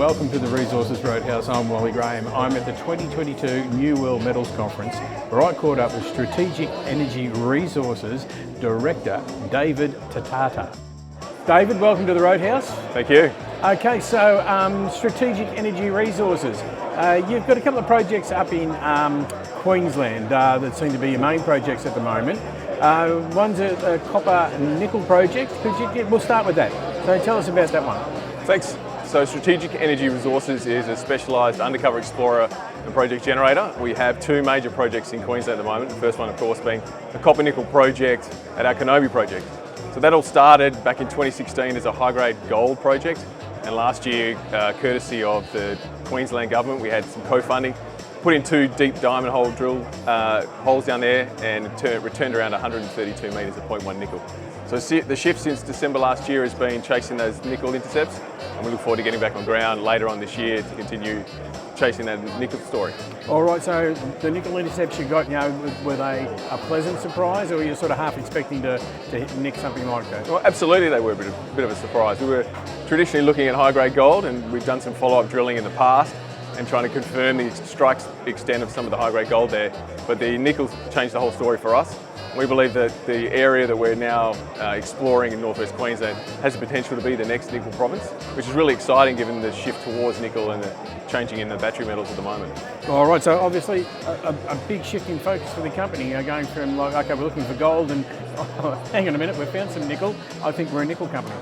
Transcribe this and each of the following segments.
welcome to the Resources Roadhouse. I'm Wally Graham. I'm at the 2022 New World Metals Conference where I caught up with Strategic Energy Resources Director David De Tata. David, welcome to the Roadhouse. Thank you. Okay, so Strategic Energy Resources. You've got a couple of projects up in Queensland that seem to be your main projects at the moment. One's a copper nickel project. We'll start with that. So tell us about that one. Thanks. So Strategic Energy Resources is a specialised undercover explorer and project generator. We have two major projects in Queensland at the moment. The first one, of course, being the copper nickel project at our Kenobi project. So that all started back in 2016 as a high-grade gold project, and last year, courtesy of the Queensland government, we had some co-funding, put in two deep diamond hole drill holes down there, and returned around 132 metres at 0.1 nickel. So the shift since December last year has been chasing those nickel intercepts, and we look forward to getting back on ground later on this year to continue chasing that nickel story. All right, so the nickel intercepts you got, were they a pleasant surprise, or were you sort of half expecting to nick something like that? Well, absolutely they were a bit of a surprise. We were traditionally looking at high-grade gold, and we've done some follow-up drilling in the past and trying to confirm the strike extent of some of the high-grade gold there. But the nickel changed the whole story for us. We believe that the area that we're now exploring in northwest Queensland has the potential to be the next nickel province, which is really exciting given the shift towards nickel and the changing in the battery metals at the moment. All right, so obviously a big shift in focus for the company, going from like, okay, we're looking for gold and hang on a minute, we've found some nickel. I think we're a nickel company.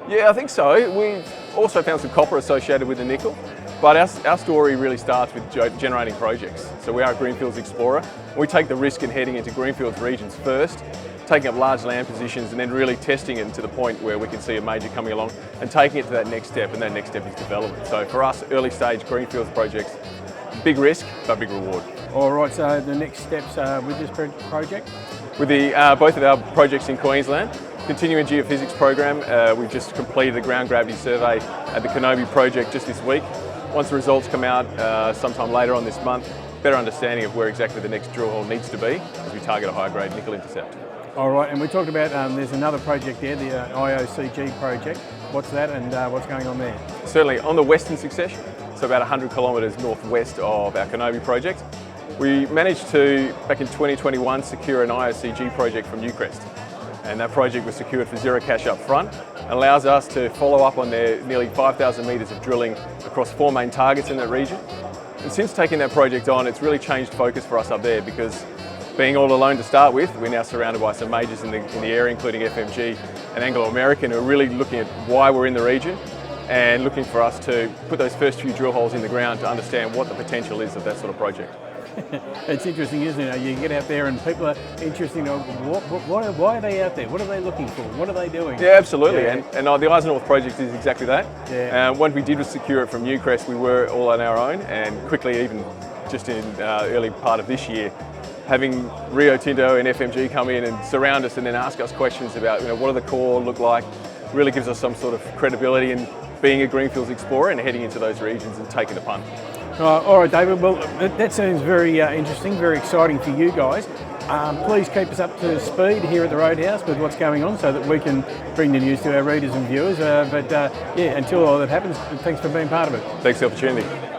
Yeah, I think so. We've also found some copper associated with the nickel, but our story really starts with generating projects. So we are a greenfields explorer. We take the risk in heading into greenfields regions first, taking up large land positions and then really testing it to the point where we can see a major coming along and taking it to that next step, and that next step is development. So for us, early stage greenfields projects, big risk but big reward. All right, so the next steps with this project? With both of our projects in Queensland, continuing geophysics program, we've just completed a ground gravity survey at the Kenobi project just this week. Once the results come out sometime later on this month, better understanding of where exactly the next drill hole needs to be as we target a high-grade nickel intercept. All right, and we talked about there's another project there, the IOCG project. What's that and what's going on there? Certainly on the western succession, so about 100 kilometres northwest of our Kenobi project. We managed to, back in 2021, secure an IOCG project from Newcrest. And that project was secured for zero cash up front. It allows us to follow up on their nearly 5,000 metres of drilling across four main targets in that region. And since taking that project on, it's really changed focus for us up there, because being all alone to start with, we're now surrounded by some majors in the area, including FMG and Anglo American, who are really looking at why we're in the region and looking for us to put those first few drill holes in the ground to understand what the potential is of that sort of project. It's interesting, isn't it? You get out there and people are interested in why are they out there? What are they looking for? What are they doing? Yeah, absolutely. Yeah. And the Eyes North project is exactly that. Yeah. Once we did secure it from Newcrest, we were all on our own, and quickly, even just in early part of this year, having Rio Tinto and FMG come in and surround us and then ask us questions about what do the core look like, really gives us some sort of credibility in being a greenfields explorer and heading into those regions and taking the punt. All right, David. Well, that sounds very interesting, very exciting for you guys. Please keep us up to speed here at the Roadhouse with what's going on so that we can bring the news to our readers and viewers. Until all that happens, thanks for being part of it. Thanks for the opportunity.